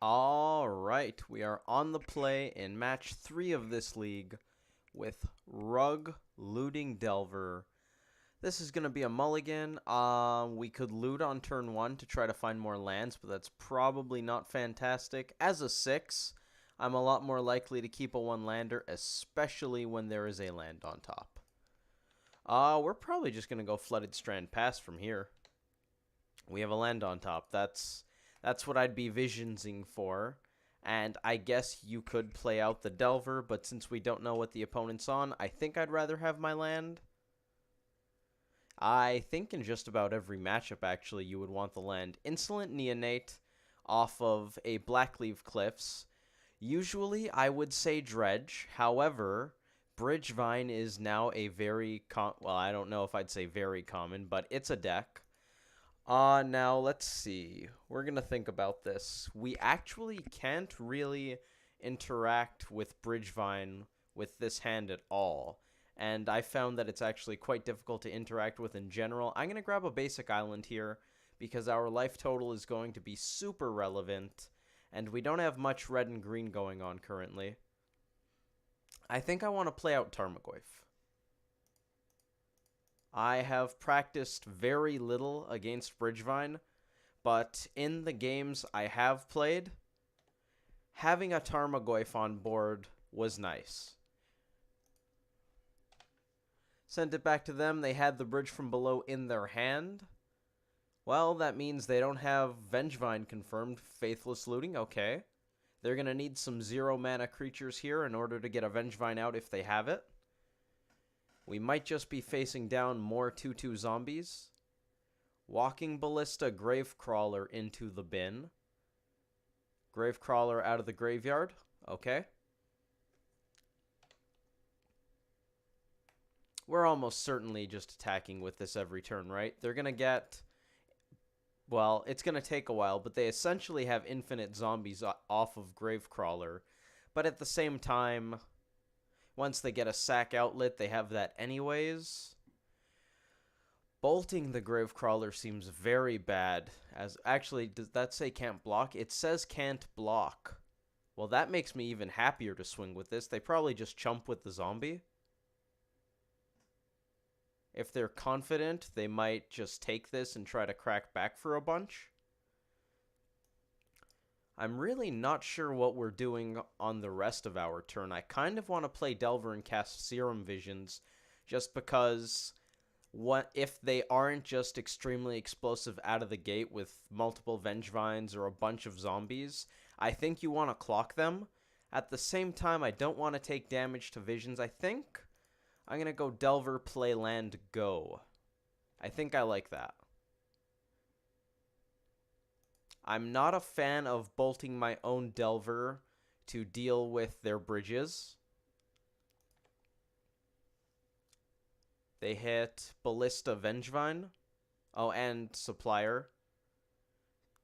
All right, we are on the play in match 3 of this league with Rug Looting Delver. This is going to be a mulligan. We could loot on turn 1 to try to find more lands, but that's probably not fantastic. As a 6, I'm a lot more likely to keep a 1-lander, especially when there is a land on top. We're probably just going to go Flooded Strand Pass from here. We have a land on top. That's what I'd be visioning for. And I guess you could play out the Delver, but since we don't know what the opponent's on, I think I'd rather have my land. I think in just about every matchup, actually, you would want the land. Insolent Neonate off of a Blackleaf Cliffs. Usually, I would say Dredge. However, BridgeVine is now a very well, I don't know if I'd say very common, but it's a deck. Now let's see. We're gonna think about this. We actually can't really interact with BridgeVine with this hand at all. And I found that it's actually quite difficult to interact with in general. I'm gonna grab a basic island here because our life total is going to be super relevant. And we don't have much red and green going on currently. I think I want to play out Tarmogoyf. I have practiced very little against BridgeVine, but in the games I have played, having a Tarmogoyf on board was nice. Sent it back to them. They had the Bridge from Below in their hand. Well, that means they don't have Vengevine confirmed. Faithless Looting, okay. They're going to need some 0-mana creatures here in order to get a Vengevine out if they have it. We might just be facing down more 2/2 zombies. Walking Ballista, Gravecrawler into the bin. Gravecrawler out of the graveyard. Okay. We're almost certainly just attacking with this every turn, right? They're going to get... Well, it's going to take a while, but they essentially have infinite zombies off of Gravecrawler. But at the same time... Once they get a sack outlet, they have that anyways. Bolting the Gravecrawler seems very bad. Actually, does that say can't block? It says can't block. Well, that makes me even happier to swing with this. They probably just chump with the zombie. If they're confident, they might just take this and try to crack back for a bunch. I'm really not sure what we're doing on the rest of our turn. I kind of want to play Delver and cast Serum Visions just because what if they aren't just extremely explosive out of the gate with multiple Vengevines or a bunch of zombies, I think you want to clock them. At the same time, I don't want to take damage to Visions. I think I'm going to go Delver, play land, go. I think I like that. I'm not a fan of bolting my own Delver to deal with their bridges. They hit Ballista Vengevine. Oh, and Supplier.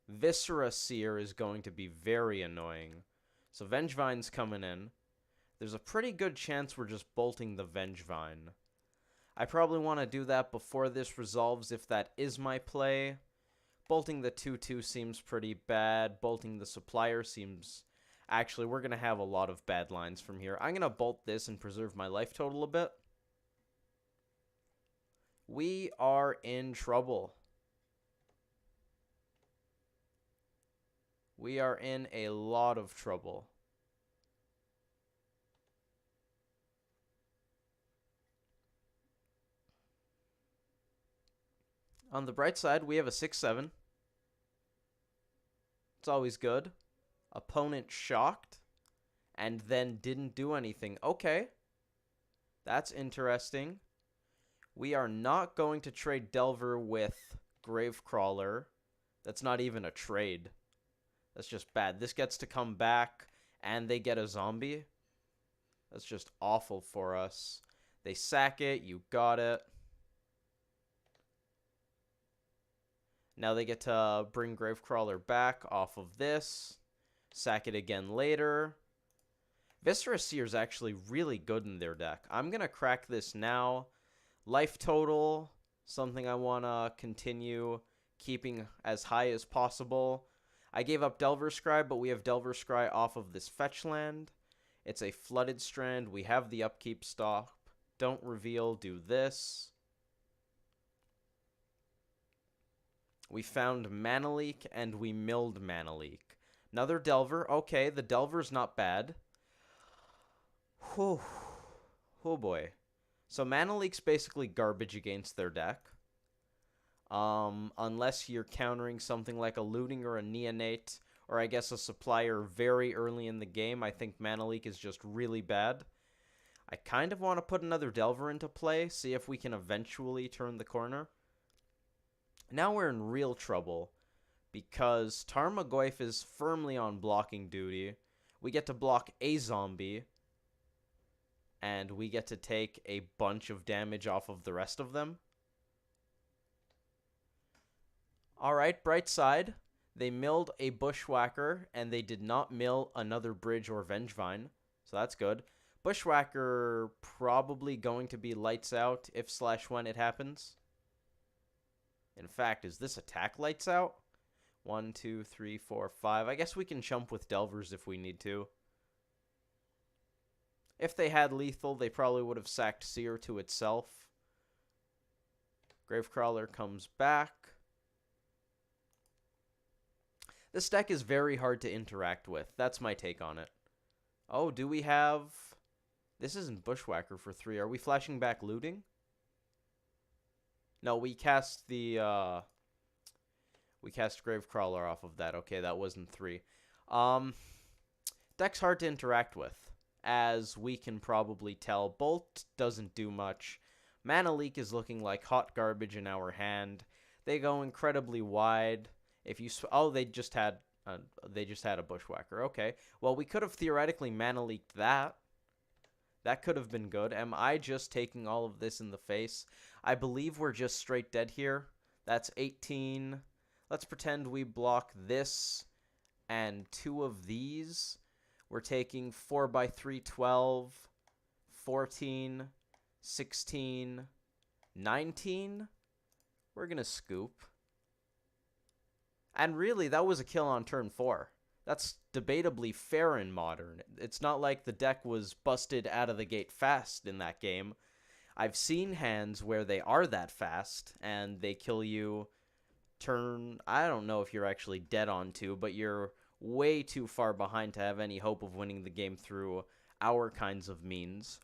Viscera Seer is going to be very annoying. So Vengevine's coming in. There's a pretty good chance we're just bolting the Vengevine. I probably want to do that before this resolves if that is my play. Bolting the 2/2 seems pretty bad. Bolting the Supplier seems... Actually, we're going to have a lot of bad lines from here. I'm going to bolt this and preserve my life total a bit. We are in trouble. We are in a lot of trouble. On the bright side, we have a 6/7. It's always good. Opponent shocked and then didn't do anything. Okay. That's interesting. We are not going to trade Delver with Gravecrawler. That's not even a trade. That's just bad. This gets to come back and they get a zombie. That's just awful for us. They sack it. You got it. Now they get to bring Gravecrawler back off of this. Sack it again later. Viscera Seer is actually really good in their deck. I'm going to crack this now. Life total, something I want to continue keeping as high as possible. I gave up Delver Scry, but we have Delver Scry off of this fetch land. It's a flooded strand. We have the upkeep stop. Don't reveal, do this. We found Mana Leak, and we milled Mana Leak. Another Delver. Okay, the Delver's not bad. Whew. Oh boy. So Mana Leak's basically garbage against their deck. Unless you're countering something like a Looting or a Neonate, or I guess a Supplier very early in the game, I think Mana Leak is just really bad. I kind of want to put another Delver into play, see if we can eventually turn the corner. Now we're in real trouble, because Tarmogoyf is firmly on blocking duty. We get to block a zombie, and we get to take a bunch of damage off of the rest of them. Alright, bright side. They milled a Bushwhacker, and they did not mill another Bridge or Vengevine, so that's good. Bushwhacker probably going to be lights out if/when it happens. In fact, is this attack lights out? 1, 2, 3, 4, 5. I guess we can chump with Delvers if we need to. If they had lethal, they probably would have sacked Seer to itself. Gravecrawler comes back. This deck is very hard to interact with. That's my take on it. Oh, do we have... This isn't Bushwhacker for 3. Are we flashing back Looting? No, we cast the... We cast Gravecrawler off of that. Okay, that wasn't 3. Deck's hard to interact with. As we can probably tell, Bolt doesn't do much. Mana Leak is looking like hot garbage in our hand. They go incredibly wide. If you they just had a Bushwhacker. Okay, well we could have theoretically Mana Leaked that. That could have been good. Am I just taking all of this in the face? I believe we're just straight dead here. That's 18. Let's pretend we block this and 2 of these. We're taking 4x3, 12, 14, 16, 19. We're going to scoop. And really, that was a kill on turn 4. That's debatably fair in Modern. It's not like the deck was busted out of the gate fast in that game. I've seen hands where they are that fast, and they kill you turn... I don't know if you're actually dead on 2, but you're way too far behind to have any hope of winning the game through our kinds of means.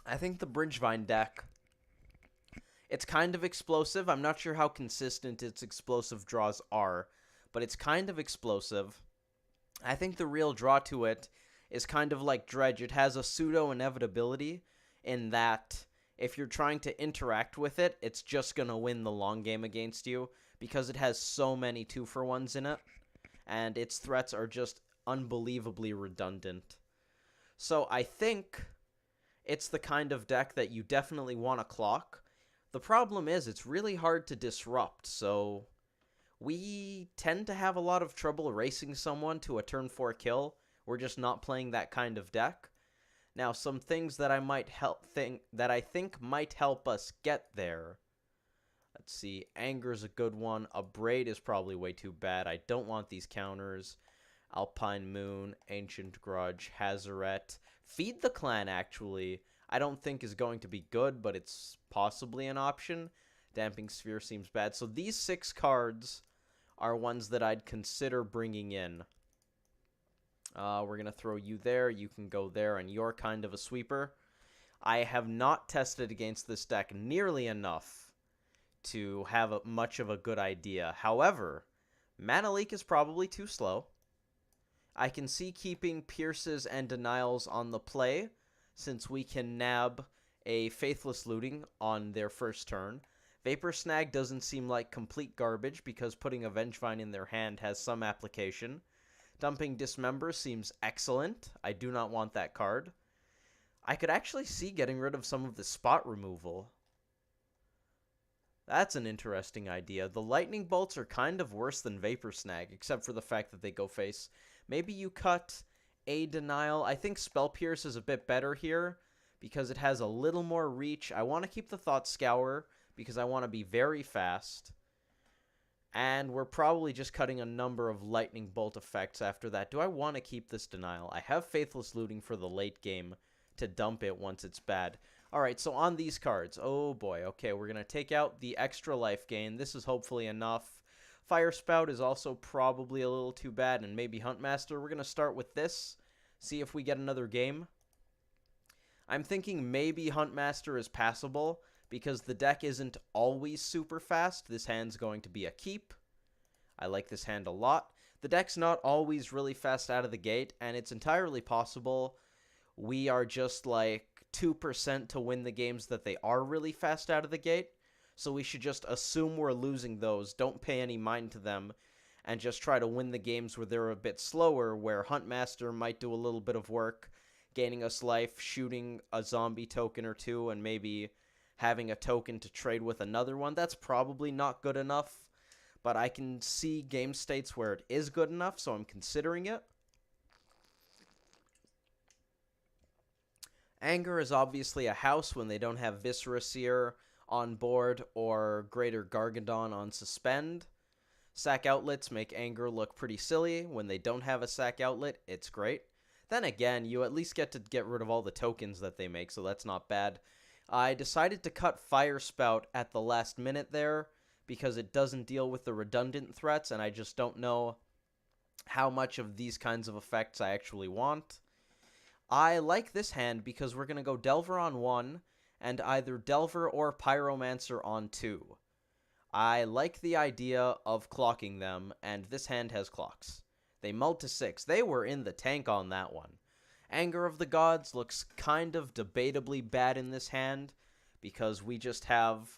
I think the BridgeVine deck, it's kind of explosive. I'm not sure how consistent its explosive draws are, but it's kind of explosive. I think the real draw to it is kind of like Dredge. It has a pseudo-inevitability in that if you're trying to interact with it, it's just going to win the long game against you because it has so many 2-for-1s in it, and its threats are just unbelievably redundant. So I think it's the kind of deck that you definitely want to clock. The problem is it's really hard to disrupt, so we tend to have a lot of trouble racing someone to a turn 4 kill. We're just not playing that kind of deck. Now, some things that I think might help us get there. Let's see. Anger's a good one. Abrade is probably way too bad. I don't want these counters. Alpine Moon, Ancient Grudge, Hazaret. Feed the Clan, actually, I don't think is going to be good, but it's possibly an option. Damping Sphere seems bad. So these 6 cards are ones that I'd consider bringing in. We're going to throw you there. You can go there, and you're kind of a sweeper. I have not tested against this deck nearly enough to have much of a good idea. However, Mana Leak is probably too slow. I can see keeping Pierces and Denials on the play, since we can nab a Faithless Looting on their first turn. Vapor Snag doesn't seem like complete garbage, because putting a Vengevine in their hand has some application. Dumping Dismember seems excellent. I do not want that card. I could actually see getting rid of some of the spot removal. That's an interesting idea. The Lightning Bolts are kind of worse than Vapor Snag, except for the fact that they go face. Maybe you cut a Denial. I think Spell Pierce is a bit better here, because it has a little more reach. I want to keep the Thought Scour, because I want to be very fast. And we're probably just cutting a number of lightning bolt effects after that. Do I want to keep this denial? I have Faithless Looting for the late game to dump it once it's bad. Alright, so on these cards, oh boy, okay, we're going to take out the extra life gain. This is hopefully enough. Fire Spout is also probably a little too bad, and maybe Huntmaster. We're going to start with this, see if we get another game. I'm thinking maybe Huntmaster is passable, because the deck isn't always super fast. This hand's going to be a keep. I like this hand a lot. The deck's not always really fast out of the gate, and it's entirely possible we are just like 2% to win the games that they are really fast out of the gate. So we should just assume we're losing those, don't pay any mind to them, and just try to win the games where they're a bit slower, where Huntmaster might do a little bit of work, gaining us life, shooting a zombie token or two, and maybe having a token to trade with another one. That's probably not good enough, but I can see game states where it is good enough, so I'm considering it. Anger is obviously a house when they don't have Viscera Seer on board or Greater Gargadon on suspend. Sack outlets make Anger look pretty silly. When they don't have a sack outlet, it's great. Then again, you at least get to get rid of all the tokens that they make, so that's not bad. I decided to cut Fire Spout at the last minute there because it doesn't deal with the redundant threats, and I just don't know how much of these kinds of effects I actually want. I like this hand because we're going to go Delver on 1 and either Delver or Pyromancer on 2. I like the idea of clocking them, and this hand has clocks. They mulled to 6. They were in the tank on that one. Anger of the Gods looks kind of debatably bad in this hand because we just have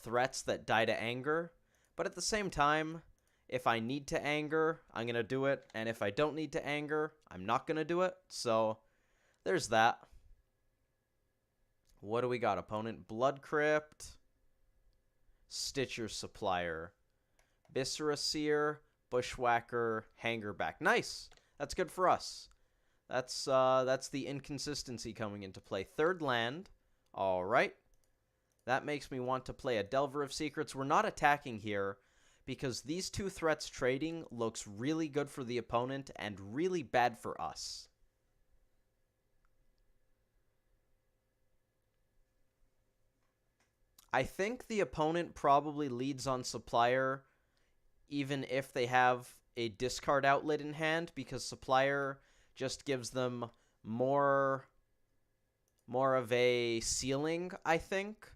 threats that die to anger. But at the same time, if I need to anger, I'm going to do it. And if I don't need to anger, I'm not going to do it. So there's that. What do we got? Opponent Blood Crypt, Stitcher Supplier, Viscera Seer, Bushwhacker, Hangerback. Nice. That's good for us. That's the inconsistency coming into play. Third land. All right. That makes me want to play a Delver of Secrets. We're not attacking here because these two threats trading looks really good for the opponent and really bad for us. I think the opponent probably leads on Supplier even if they have a discard outlet in hand, because Supplier just gives them more of a ceiling, I think.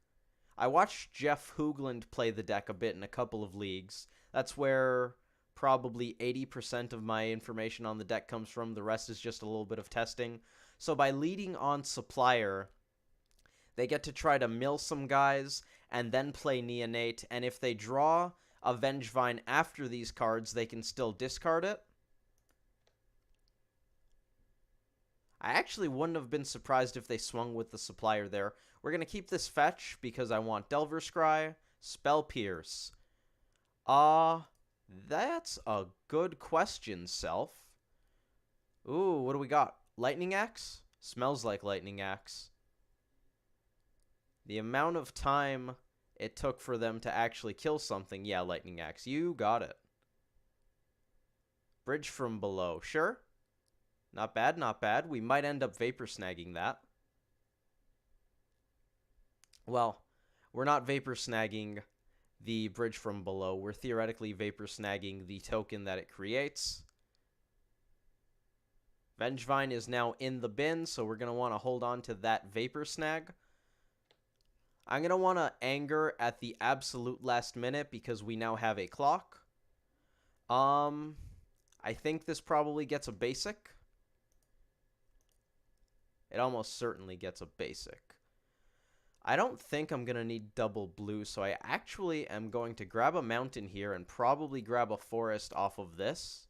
I watched Jeff Hoogland play the deck a bit in a couple of leagues. That's where probably 80% of my information on the deck comes from. The rest is just a little bit of testing. So by leading on Supplier, they get to try to mill some guys and then play Neonate, and if they draw a BridgeVine after these cards, they can still discard it. I actually wouldn't have been surprised if they swung with the Supplier there. We're going to keep this fetch because I want Delver Scry, Spell Pierce. That's a good question, Self. Ooh, what do we got? Lightning Axe? Smells like Lightning Axe. The amount of time it took for them to actually kill something. Yeah, Lightning Axe. You got it. Bridge from Below. Sure. Not bad, not bad. We might end up Vapor Snagging that. Well, we're not Vapor Snagging the Bridge from Below. We're theoretically Vapor Snagging the token that it creates. Vengevine is now in the bin, so we're going to want to hold on to that Vapor Snag. I'm going to want to Anger at the absolute last minute because we now have a clock. I think this probably gets a basic. It almost certainly gets a basic. I don't think I'm going to need double blue, so I actually am going to grab a mountain here and probably grab a forest off of this.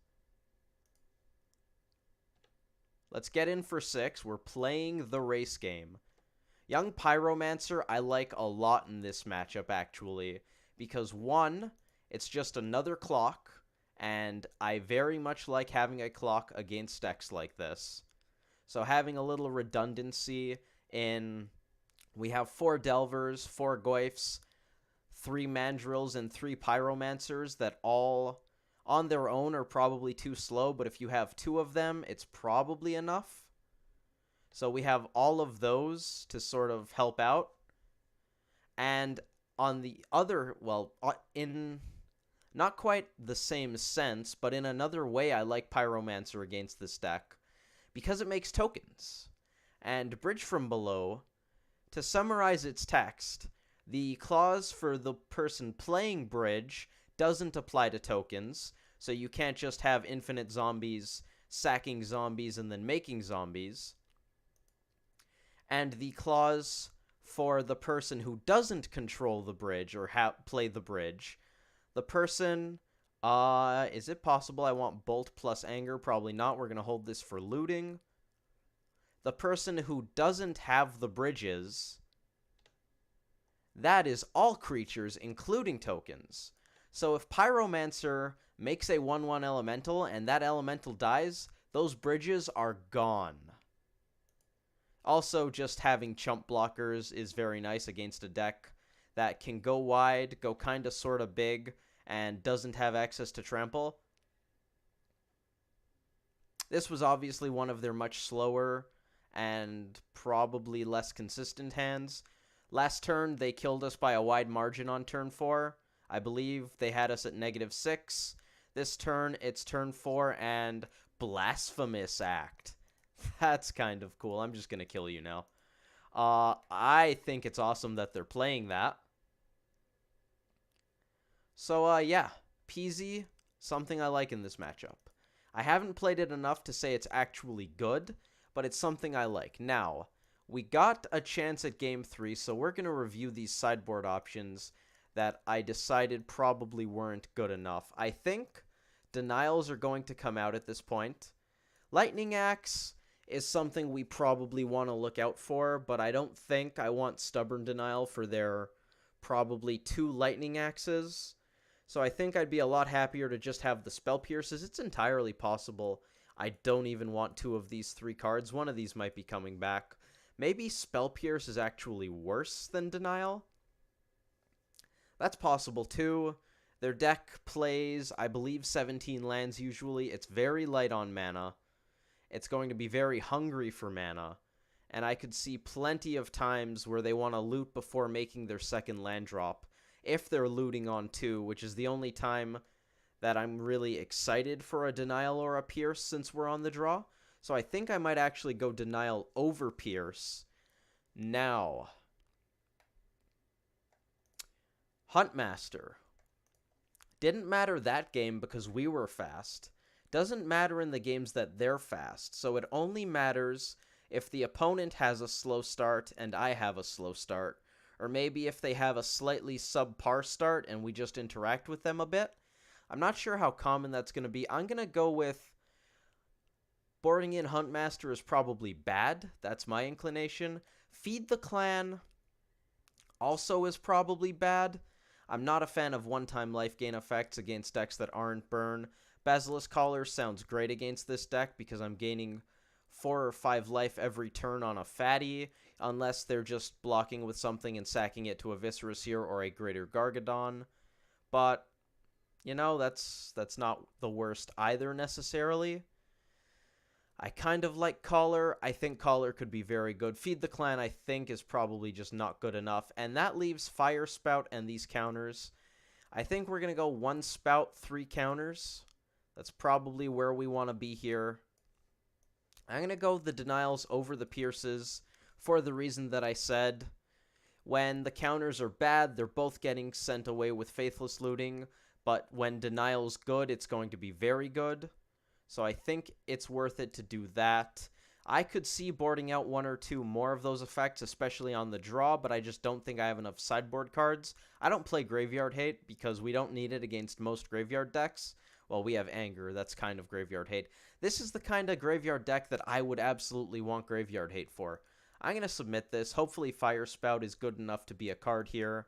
Let's get in for 6. We're playing the race game. Young Pyromancer I like a lot in this matchup, actually, because 1, it's just another clock, and I very much like having a clock against decks like this. So having a little redundancy in, we have 4 Delvers, 4 Goyfs, 3 Mandrills and 3 Pyromancers that all on their own are probably too slow, but if you have 2 of them, it's probably enough. So we have all of those to sort of help out. And on the other, well, in not quite the same sense, but in another way, I like Pyromancer against this deck because it makes tokens. And Bridge from Below, to summarize its text, the clause for the person playing Bridge doesn't apply to tokens, so you can't just have infinite zombies sacking zombies and then making zombies. And the clause for the person who doesn't control the bridge or play the bridge, the person, is it possible I want Bolt plus Anger? Probably not. We're going to hold this for looting. The person who doesn't have the bridges, that is all creatures, including tokens. So if Pyromancer makes a 1/1 elemental and that elemental dies, those bridges are gone. Also, just having chump blockers is very nice against a deck that can go wide, go kind of sort of big, and doesn't have access to trample. This was obviously one of their much slower and probably less consistent hands. Last turn, they killed us by a wide margin on turn 4. I believe they had us at -6. This turn, it's turn 4 and Blasphemous Act. That's kind of cool. I'm just going to kill you now. I think it's awesome that they're playing that. So, yeah. Peasy, something I like in this matchup. I haven't played it enough to say it's actually good, but it's something I like. Now, we got a chance at Game 3, so we're going to review these sideboard options that I decided probably weren't good enough. I think denials are going to come out at this point. Lightning Axe is something we probably want to look out for, but I don't think I want Stubborn Denial for their probably 2 Lightning Axes. So I think I'd be a lot happier to just have the Spell Pierces. It's entirely possible I don't even want 2 of these 3 cards. One of these might be coming back. Maybe Spell Pierce is actually worse than Denial. That's possible too. Their deck plays, I believe, 17 lands usually. It's very light on mana. It's going to be very hungry for mana, and I could see plenty of times where they want to loot before making their second land drop, if they're looting on 2, which is the only time that I'm really excited for a Denial or a Pierce since we're on the draw. So I think I might actually go Denial over Pierce. Now, Huntmaster. Didn't matter that game because we were fast. Doesn't matter in the games that they're fast, so it only matters if the opponent has a slow start and I have a slow start, or maybe if they have a slightly subpar start and we just interact with them a bit. I'm not sure how common that's going to be. I'm going to go with boarding in Huntmaster is probably bad. That's my inclination. Feed the Clan also is probably bad. I'm not a fan of one-time life gain effects against decks that aren't burn. Basilisk Collar sounds great against this deck because I'm gaining 4 or 5 life every turn on a fatty, unless they're just blocking with something and sacking it to a Viscera Seer or a Greater Gargadon. But, you know, that's not the worst either necessarily. I kind of like Collar. I think Collar could be very good. Feed the Clan, I think, is probably just not good enough. And that leaves Fire Spout and these counters. I think we're going to go 1 Spout, 3 counters. That's probably where we want to be here. I'm going to go the Denials over the Pierces for the reason that I said. When the counters are bad, they're both getting sent away with Faithless Looting. But when Denial's good, it's going to be very good. So I think it's worth it to do that. I could see boarding out 1 or 2 more of those effects, especially on the draw, but I just don't think I have enough sideboard cards. I don't play Graveyard Hate because we don't need it against most Graveyard decks. Well, we have Anger. That's kind of Graveyard Hate. This is the kind of Graveyard deck that I would absolutely want Graveyard Hate for. I'm going to submit this. Hopefully Fire Spout is good enough to be a card here.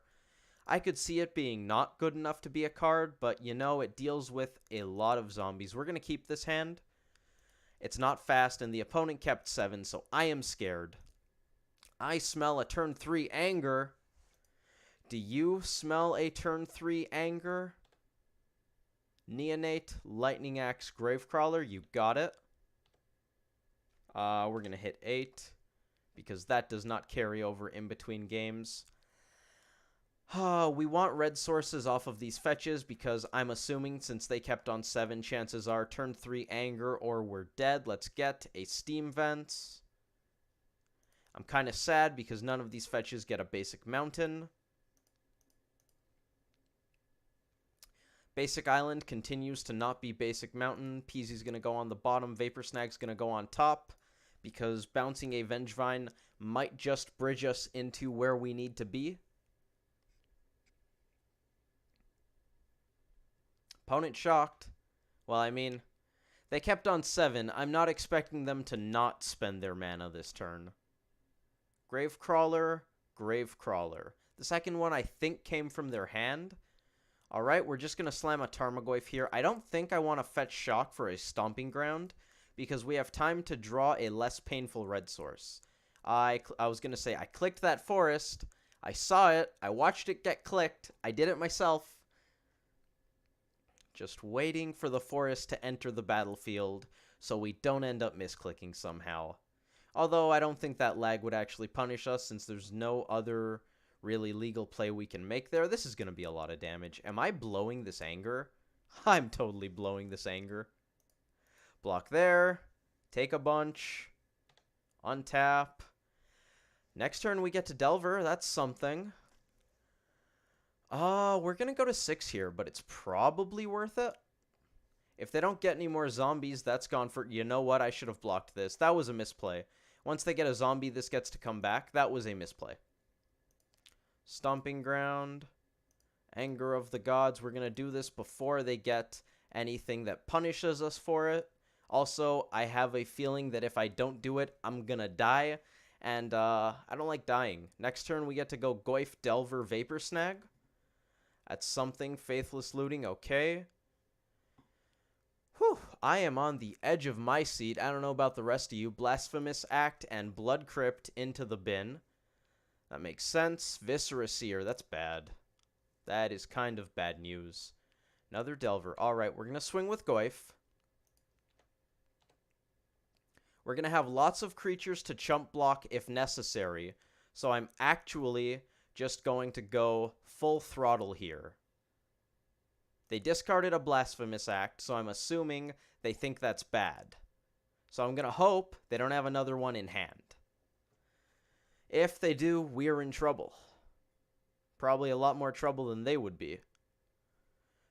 I could see it being not good enough to be a card, but, you know, it deals with a lot of zombies. We're going to keep this hand. It's not fast, and the opponent kept 7, so I am scared. I smell a turn 3 Anger. Do you smell a turn 3 anger? Neonate, Lightning Axe, Gravecrawler, you got it. We're going to hit 8 because that does not carry over in between games. We want red sources off of these fetches because I'm assuming since they kept on 7, chances are turn 3 anger or we're dead. Let's get a Steam Vents. I'm kind of sad because none of these fetches get a basic mountain. Basic Island continues to not be basic mountain. Peasy's going to go on the bottom. Vapor Snag's going to go on top because bouncing a Vengevine might just bridge us into where we need to be. Opponent shocked. Well, I mean, they kept on 7. I'm not expecting them to not spend their mana this turn. Gravecrawler, Gravecrawler. The second one I think came from their hand. Alright, we're just going to slam a Tarmogoyf here. I don't think I want to fetch Shock for a Stomping Ground because we have time to draw a less painful red source. I was going to say, I clicked that forest. I saw it. I watched it get clicked. I did it myself. Just waiting for the forest to enter the battlefield so we don't end up misclicking somehow. Although I don't think that lag would actually punish us since there's no other really legal play we can make there. This is going to be a lot of damage. Am I blowing this anger? I'm totally blowing this anger. Block there. Take a bunch. Untap. Next turn we get to Delver. That's something. We're going to go to 6 here, but it's probably worth it. If they don't get any more zombies, that's gone for... You know what? I should have blocked this. That was a misplay. Once they get a zombie, this gets to come back. That was a misplay. Stomping Ground. Anger of the Gods. We're going to do this before they get anything that punishes us for it. Also, I have a feeling that if I don't do it, I'm going to die. And I don't like dying. Next turn, we get to go Goyf, Delver, Vapor Snag. That's something. Faithless Looting, okay. Whew, I am on the edge of my seat. I don't know about the rest of you. Blasphemous Act and Blood Crypt into the bin. That makes sense. Viscera Seer, that's bad. That is kind of bad news. Another Delver. Alright, we're going to swing with Goyf. We're going to have lots of creatures to chump block if necessary. So I'm actually just going to go full throttle here. They discarded a Blasphemous Act, so I'm assuming they think that's bad. So I'm going to hope they don't have another one in hand. If they do, we're in trouble. Probably a lot more trouble than they would be.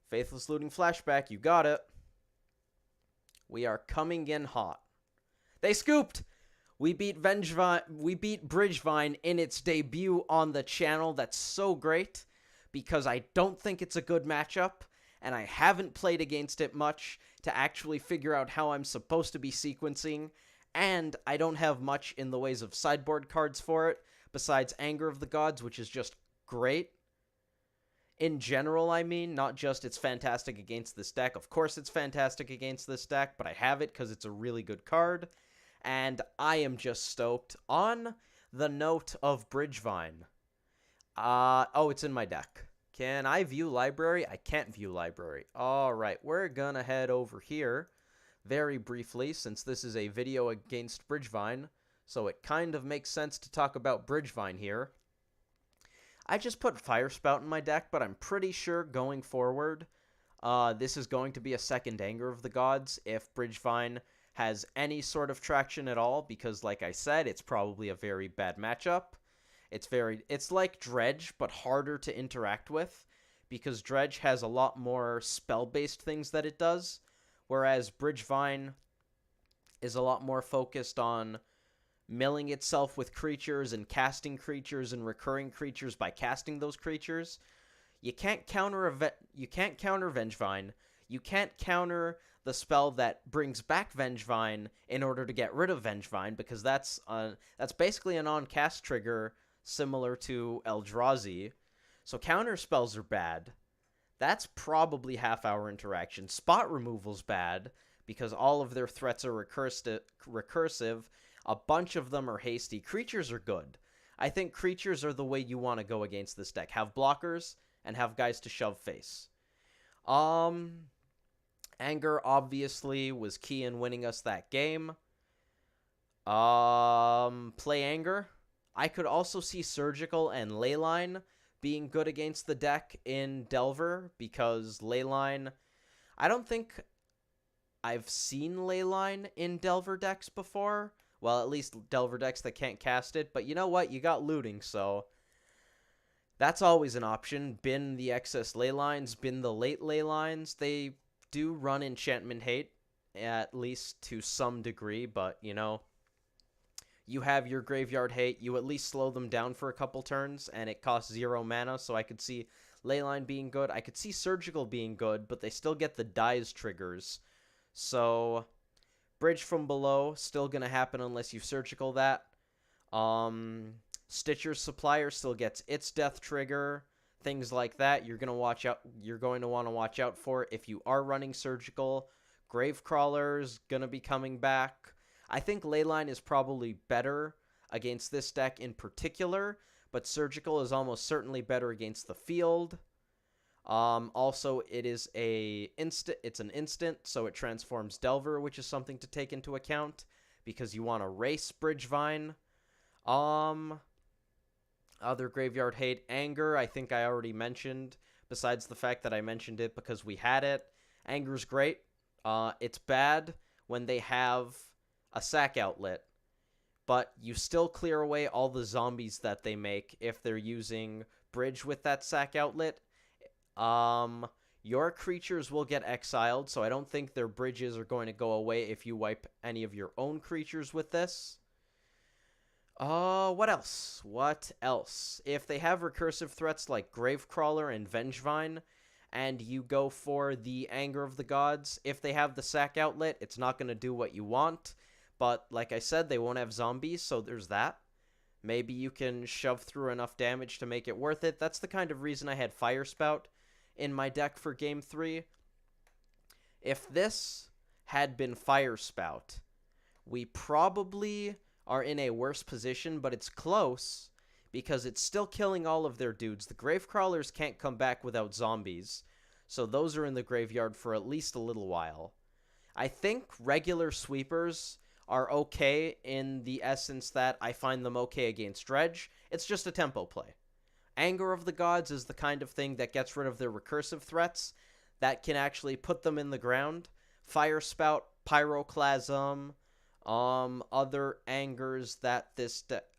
Faithless Looting Flashback, you got it. We are coming in hot. They scooped! We beat BridgeVine in its debut on the channel. That's so great because I don't think it's a good matchup and I haven't played against it much to actually figure out how I'm supposed to be sequencing, and I don't have much in the ways of sideboard cards for it besides Anger of the Gods, which is just great. In general, I mean, not just it's fantastic against this deck. Of course it's fantastic against this deck, but I have it because it's a really good card. And I am just stoked. On the note of BridgeVine. Oh, it's in my deck. Can I view library? I can't view library. Alright, we're gonna head over here very briefly, since this is a video against BridgeVine. So it kind of makes sense to talk about BridgeVine here. I just put Fire Spout in my deck, but I'm pretty sure going forward, this is going to be a second Anger of the Gods if BridgeVine has any sort of traction at all, because like I said, it's probably a very bad matchup. It's like Dredge, but harder to interact with, because Dredge has a lot more spell-based things that it does, whereas BridgeVine is a lot more focused on milling itself with creatures and casting creatures and recurring creatures by casting those creatures. You can't counter Vengevine. You can't counter the spell that brings back Vengevine in order to get rid of Vengevine, because that's basically a non-cast trigger similar to Eldrazi. So counter spells are bad. That's probably half our interaction. Spot removal's bad because all of their threats are recursive. A bunch of them are hasty. Creatures are good. I think creatures are the way you want to go against this deck. Have blockers and have guys to shove face. Anger obviously was key in winning us that game. Play Anger. I could also see Surgical and Leyline being good against the deck in Delver, because Leyline, I don't think I've seen Leyline in Delver decks before. Well, at least Delver decks that can't cast it. But you know what? You got looting, so that's always an option. Bin the excess Leylines, bin the late Leylines. They do run enchantment hate, at least to some degree, but, you know, you have your graveyard hate. You at least slow them down for a couple turns, and it costs 0 mana, so I could see Leyline being good. I could see Surgical being good, but they still get the dies triggers. So, Bridge from Below, still going to happen unless you Surgical that. Stitcher's Supplier still gets its death trigger. Things like that. You're going to want to watch out for if you are running Surgical. Gravecrawler's going to be coming back. I think Leyline is probably better against this deck in particular, but Surgical is almost certainly better against the field. Also, it's an instant, so it transforms Delver, which is something to take into account, because you want to race BridgeVine. Other graveyard hate, Anger, I think I already mentioned, besides the fact that I mentioned it because we had it. Anger's great. It's bad when they have a sack outlet, but you still clear away all the zombies that they make if they're using Bridge with that sack outlet. Your creatures will get exiled, so I don't think their bridges are going to go away if you wipe any of your own creatures with this. What else? If they have recursive threats like Gravecrawler and Vengevine, and you go for the Anger of the Gods, if they have the sack outlet, it's not going to do what you want. But, like I said, they won't have zombies, so there's that. Maybe you can shove through enough damage to make it worth it. That's the kind of reason I had Fire Spout in my deck for Game 3. If this had been Fire Spout, we probably are in a worse position, but it's close, because it's still killing all of their dudes. The Gravecrawlers can't come back without zombies, so those are in the graveyard for at least a little while. I think regular sweepers are okay in the essence that I find them okay against Dredge. It's just a tempo play. Anger of the Gods is the kind of thing that gets rid of their recursive threats, that can actually put them in the ground. Fire Spout, Pyroclasm, other Angers that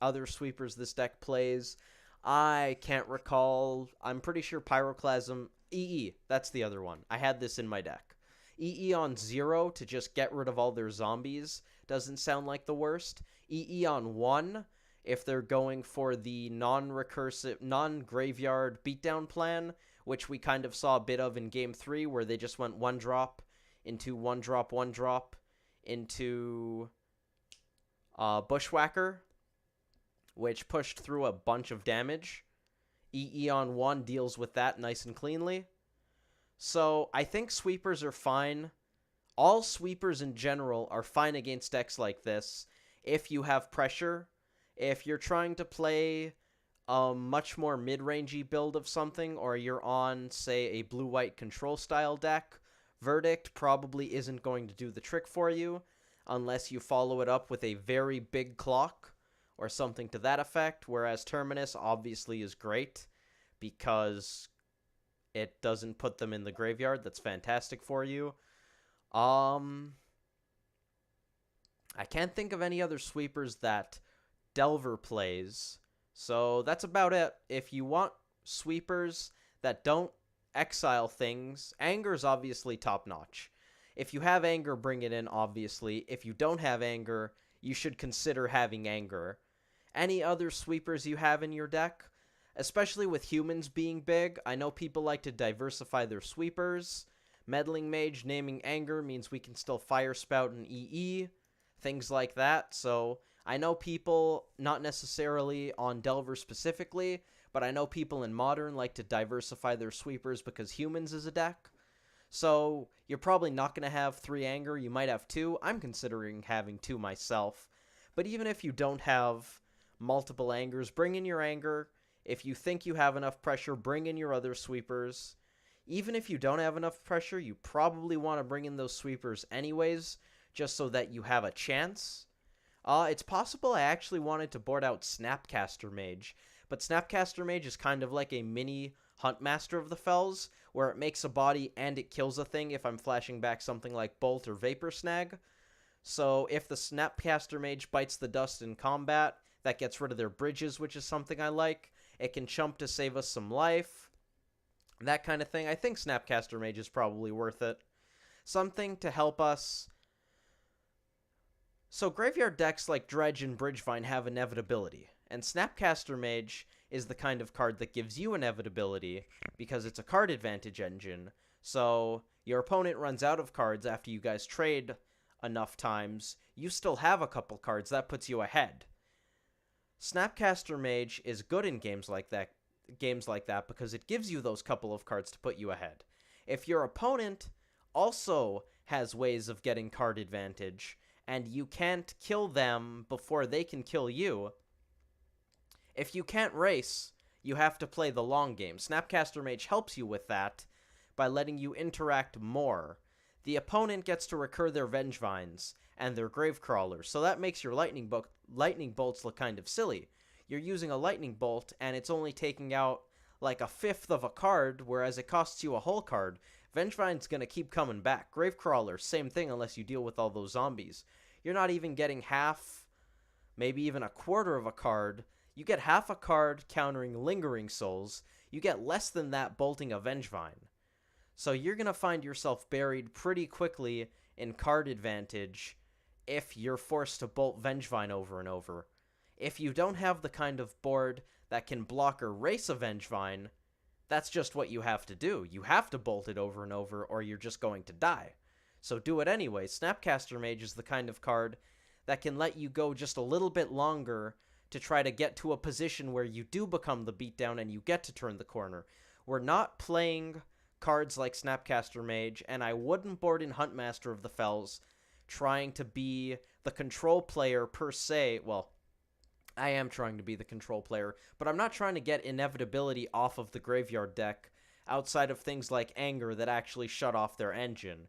other sweepers this deck plays, I can't recall. I'm pretty sure Pyroclasm, EE, that's the other one. I had this in my deck. EE on 0 to just get rid of all their zombies doesn't sound like the worst. EE on 1, if they're going for the non-recursive, non-graveyard beatdown plan, which we kind of saw a bit of in Game 3, where they just went 1-drop into 1-drop, 1-drop into Bushwhacker, which pushed through a bunch of damage. EE on 1 deals with that nice and cleanly. So I think sweepers are fine. All sweepers in general are fine against decks like this if you have pressure. If you're trying to play a much more mid-rangey build of something, or you're on, say, a blue-white control style deck, Verdict probably isn't going to do the trick for you unless you follow it up with a very big clock or something to that effect, whereas Terminus obviously is great because it doesn't put them in the graveyard. That's fantastic for you. I can't think of any other sweepers that Delver plays, so that's about it. If you want sweepers that don't exile things, Anger's obviously top-notch. If you have Anger, bring it in, obviously. If you don't have Anger, you should consider having Anger. Any other sweepers you have in your deck? Especially with humans being big, I know people like to diversify their sweepers. Meddling Mage naming Anger means we can still Fire Spout and EE, things like that. So I know people, not necessarily on Delver specifically, but I know people in Modern like to diversify their sweepers because humans is a deck. So you're probably not going to have 3 Anger, you might have 2. I'm considering having 2 myself. But even if you don't have multiple angers, bring in your anger. If you think you have enough pressure, bring in your other sweepers. Even if you don't have enough pressure, you probably want to bring in those sweepers anyways, just so that you have a chance. It's possible I actually wanted to board out Snapcaster Mage, but Snapcaster Mage is kind of like a mini Huntmaster of the Fells, where it makes a body and it kills a thing if I'm flashing back something like Bolt or Vapor Snag. So if the Snapcaster Mage bites the dust in combat, that gets rid of their bridges, which is something I like. It can chump to save us some life. That kind of thing. I think Snapcaster Mage is probably worth it. Something to help us. So graveyard decks like Dredge and BridgeVine have inevitability, and Snapcaster Mage is the kind of card that gives you inevitability because it's a card advantage engine. So your opponent runs out of cards after you guys trade enough times. You still have a couple cards. That puts you ahead. Snapcaster Mage is good in games like that because it gives you those couple of cards to put you ahead. If your opponent also has ways of getting card advantage and you can't kill them before they can kill you, if you can't race, you have to play the long game. Snapcaster Mage helps you with that by letting you interact more. The opponent gets to recur their Vengevines and their Gravecrawlers, so that makes your lightning bolts look kind of silly. You're using a lightning bolt, and it's only taking out like a fifth of a card, whereas it costs you a whole card. Vengevine's gonna keep coming back. Gravecrawler, same thing unless you deal with all those zombies. You're not even getting half, maybe even a quarter of a card. You get half a card countering Lingering Souls. You get less than that bolting a Vengevine. So you're gonna find yourself buried pretty quickly in card advantage if you're forced to bolt Vengevine over and over. If you don't have the kind of board that can block or race a Vengevine, that's just what you have to do. You have to bolt it over and over, or you're just going to die. So do it anyway. Snapcaster Mage is the kind of card that can let you go just a little bit longer to try to get to a position where you do become the beatdown and you get to turn the corner. We're not playing cards like Snapcaster Mage, and I wouldn't board in Huntmaster of the Fells trying to be the control player per se. Well, I am trying to be the control player, but I'm not trying to get inevitability off of the graveyard deck outside of things like Anger that actually shut off their engine.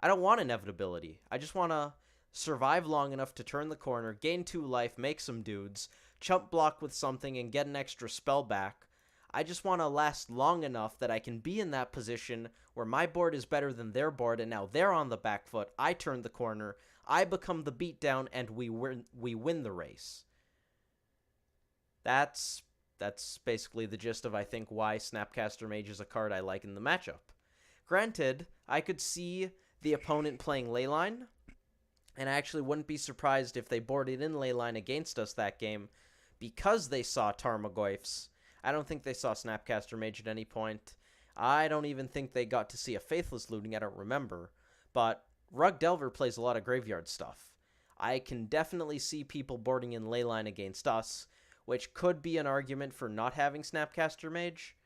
I don't want inevitability. I just want to survive long enough to turn the corner, gain 2 life, make some dudes, chump block with something, and get an extra spell back. I just want to last long enough that I can be in that position where my board is better than their board, and now they're on the back foot. I turn the corner, I become the beatdown, and we win the race. That's basically the gist of, I think, why Snapcaster Mage is a card I like in the matchup. Granted, I could see the opponent playing Leyline, and I actually wouldn't be surprised if they boarded in Leyline against us that game because they saw Tarmogoyfs. I don't think they saw Snapcaster Mage at any point. I don't even think they got to see a Faithless Looting, I don't remember. But Rug Delver plays a lot of graveyard stuff. I can definitely see people boarding in Leyline against us, which could be an argument for not having Snapcaster Mage.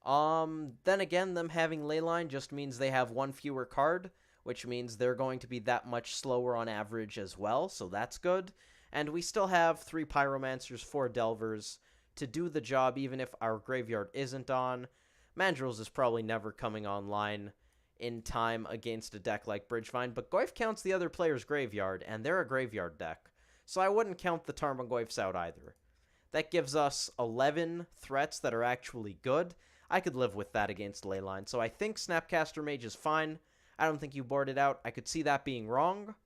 Then again, them having Leyline just means they have 1 fewer card, which means they're going to be that much slower on average as well, so that's good. And we still have 3 Pyromancers, 4 Delvers to do the job even if our graveyard isn't on. Mandrills is probably never coming online in time against a deck like BridgeVine, but Goyf counts the other player's graveyard, and they're a graveyard deck, so I wouldn't count the Tarmogoyfs out either. That gives us 11 threats that are actually good. I could live with that against Leyline, so I think Snapcaster Mage is fine. I don't think you board it out. I could see that being wrong.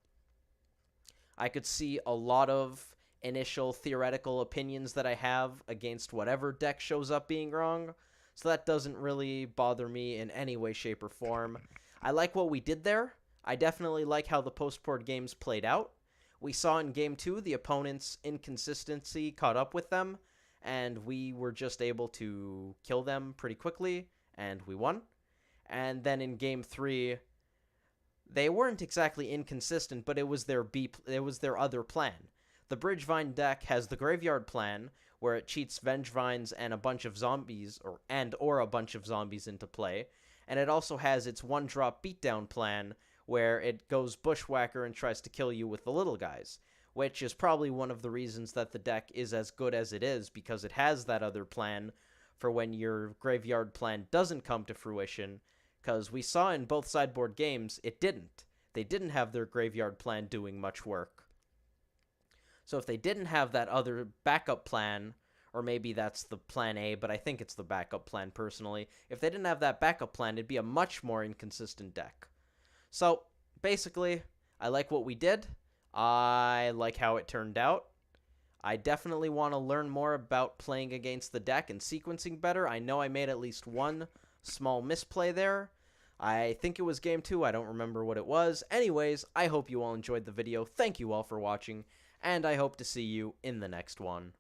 I could see a lot of initial theoretical opinions that I have against whatever deck shows up being wrong, so that doesn't really bother me in any way, shape, or form. I like what we did there. I definitely like how the post-board games played out. We saw in Game 2 the opponent's inconsistency caught up with them, and we were just able to kill them pretty quickly, and we won. And then in Game 3, they weren't exactly inconsistent, but it was their other plan. The BridgeVine deck has the Graveyard plan, where it cheats Vengevines and a bunch of zombies, or a bunch of zombies into play, and it also has its 1-drop beatdown plan, where it goes Bushwhacker and tries to kill you with the little guys. which is probably one of the reasons that the deck is as good as it is, because it has that other plan for when your graveyard plan doesn't come to fruition, because we saw in both sideboard games it didn't. They didn't have their graveyard plan doing much work. So if they didn't have that other backup plan, or maybe that's the plan A, but I think it's the backup plan personally, if they didn't have that backup plan, it'd be a much more inconsistent deck. So basically, I like what we did. I like how it turned out. I definitely want to learn more about playing against the deck and sequencing better. I know I made at least one small misplay there. I think it was game 2. I don't remember what it was. Anyways, I hope you all enjoyed the video. Thank you all for watching, and I hope to see you in the next one.